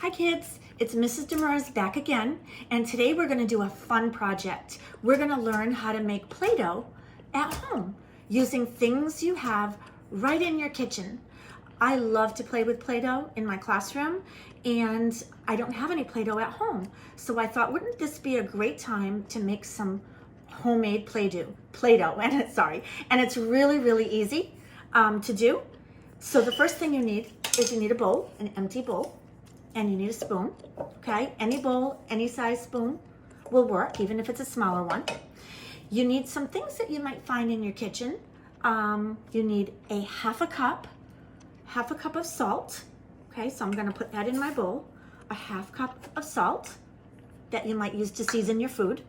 Hi kids, it's Mrs. Demers back again, and today we're going to do a fun project. We're going to learn how to make Play-Doh at home using things you have right in your kitchen. I love to play with Play-Doh in my classroom, and I don't have any Play-Doh at home. So I thought, wouldn't this be a great time to make some homemade Play-Doh, and it's really, really easy to do. So the first thing you need is you need a bowl, an empty bowl. And you need a spoon, okay? Any bowl, any size spoon will work, even if it's a smaller one. You need some things that you might find in your kitchen. You need a half a cup of salt, okay? So I'm gonna put that in my bowl. A half cup of salt that you might use to season your food.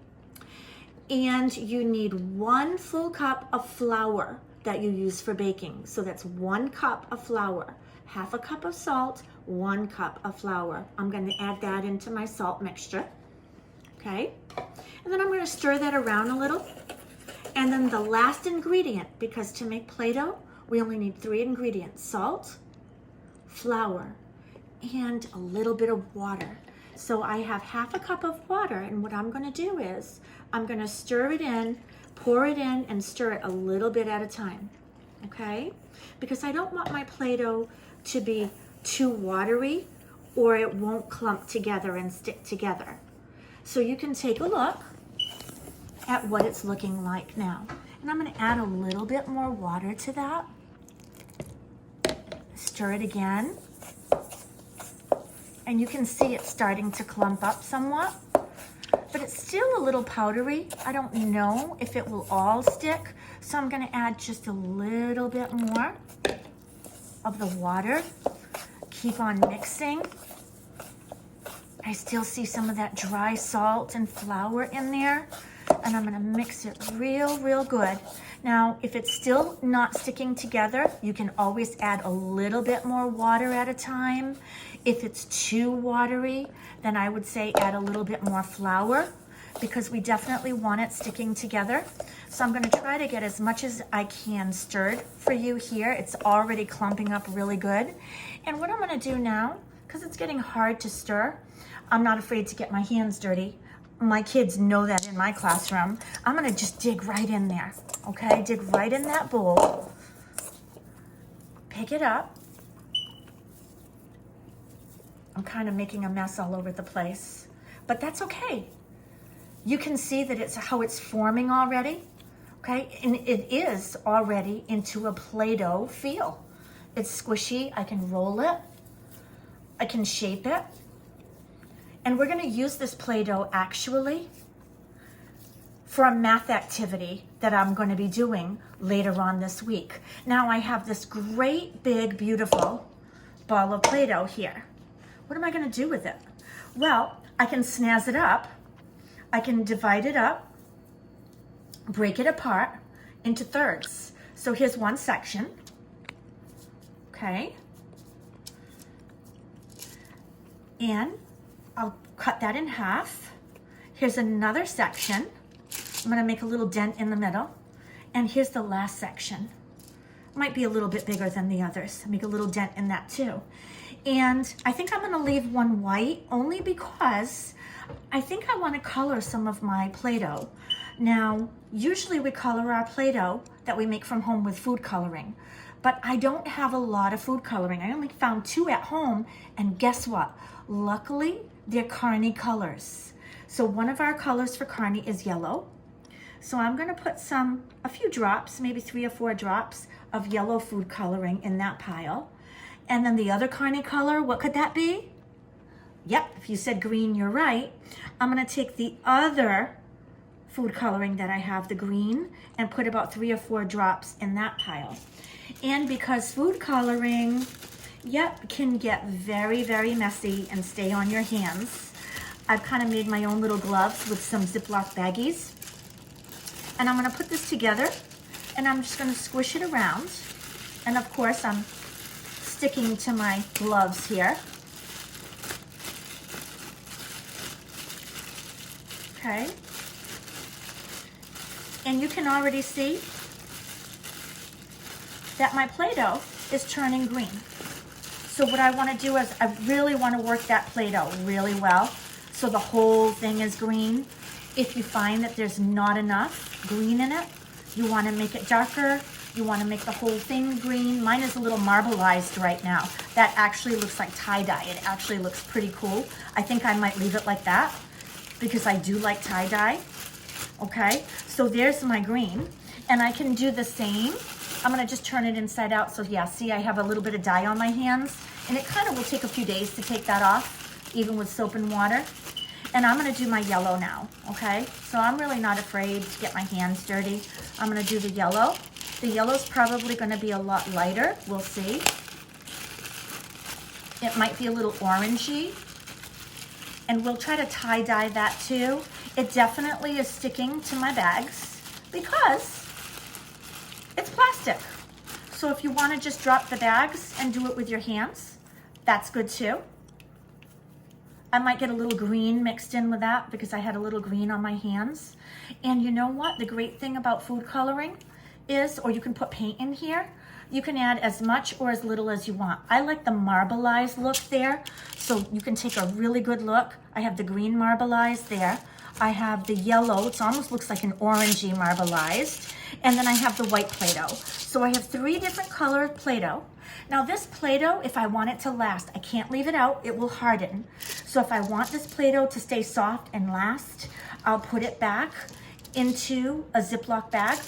And you need 1 full cup of flour that you use for baking. So that's 1 cup of flour, half a cup of salt, 1 cup of flour. I'm going to add that into my salt mixture, okay? And then I'm going to stir that around a little. And then the last ingredient, because to make Play-Doh, we only need 3 ingredients: salt, flour, and a little bit of water. So I have half a cup of water, and what I'm going to do is I'm going to stir it in, pour it in, and stir it a little bit at a time, okay? Because I don't want my Play-Doh to be too watery or it won't clump together and stick together. So you can take a look at what it's looking like now. And I'm going to add a little bit more water to that. Stir it again. And you can see it's starting to clump up somewhat, but it's still a little powdery. I don't know if it will all stick, so I'm going to add just a little bit more of the water. Keep on mixing. I still see some of that dry salt and flour in there, and I'm going to mix it real good. Now, if it's still not sticking together, you can always add a little bit more water at a time. If it's too watery, then I would say add a little bit more flour, because we definitely want it sticking together. So I'm going to try to get as much as I can stirred for you here. It's already clumping up really good. And what I'm going to do now, because it's getting hard to stir, I'm not afraid to get my hands dirty. My kids know that in my classroom. I'm going to just dig right in there, okay? Dig right in that bowl. Pick it up. I'm kind of making a mess all over the place, but that's okay. You can see that it's how it's forming already, okay? And it is already into a Play-Doh feel. It's squishy. I can roll it. I can shape it. And we're going to use this Play-Doh actually for a math activity that I'm going to be doing later on this week. Now I have this great, big, beautiful ball of Play-Doh here. What am I going to do with it? Well, I can snazz it up. I can divide it up, break it apart into thirds. So here's one section, okay? And I'll cut that in half. Here's another section. I'm gonna make a little dent in the middle. And here's the last section. Might be a little bit bigger than the others. Make a little dent in that too. And I think I'm gonna leave one white only because I think I want to color some of my Play-Doh. Now, usually we color our Play-Doh that we make from home with food coloring, but I don't have a lot of food coloring. I only found 2 at home, and guess what? Luckily, they're Carney colors. So one of our colors for Carney is yellow. So I'm going to put a few drops, maybe 3 or 4 drops of yellow food coloring in that pile. And then the other Carney color, what could that be? Yep, if you said green, you're right. I'm going to take the other food coloring that I have, the green, and put about 3 or 4 drops in that pile. And because food coloring, yep, can get very, very messy and stay on your hands, I've kind of made my own little gloves with some Ziploc baggies. And I'm going to put this together, and I'm just going to squish it around. And of course, I'm sticking to my gloves here. Okay, and you can already see that my Play-Doh is turning green. So what I want to do is I really want to work that Play-Doh really well so the whole thing is green. If you find that there's not enough green in it, you want to make it darker. You want to make the whole thing green. Mine is a little marbleized right now. That actually looks like tie-dye. It actually looks pretty cool. I think I might leave it like that because I do like tie-dye. Okay, so there's my green. And I can do the same. I'm gonna just turn it inside out. So yeah, see, I have a little bit of dye on my hands, and it kind of will take a few days to take that off, even with soap and water. And I'm gonna do my yellow now, okay? So I'm really not afraid to get my hands dirty. I'm gonna do the yellow. The yellow's probably gonna be a lot lighter, we'll see. It might be a little orangey. And we'll try to tie-dye that too. It definitely is sticking to my bags because it's plastic. So if you want to just drop the bags and do it with your hands, that's good too. I might get a little green mixed in with that because I had a little green on my hands. And you know what? The great thing about food coloring is, or you can put paint in here, you can add as much or as little as you want. I like the marbleized look there, so you can take a really good look. I have the green marbleized there. I have the yellow, it almost looks like an orangey marbleized. And then I have the white Play-Doh. So I have 3 different colored Play-Doh. Now this Play-Doh, if I want it to last, I can't leave it out, it will harden. So if I want this Play-Doh to stay soft and last, I'll put it back into a Ziploc bag,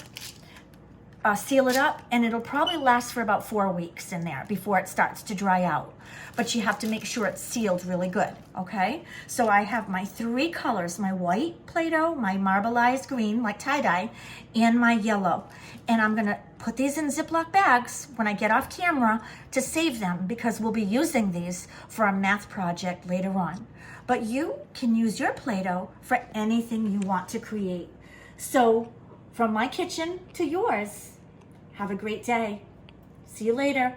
seal it up, and it'll probably last for about 4 weeks in there before it starts to dry out. But you have to make sure it's sealed really good, okay? So I have my 3 colors, my white Play-Doh, my marbleized green, like tie-dye, and my yellow. And I'm gonna put these in Ziploc bags when I get off camera to save them because we'll be using these for a math project later on. But you can use your Play-Doh for anything you want to create. So from my kitchen to yours, have a great day. See you later.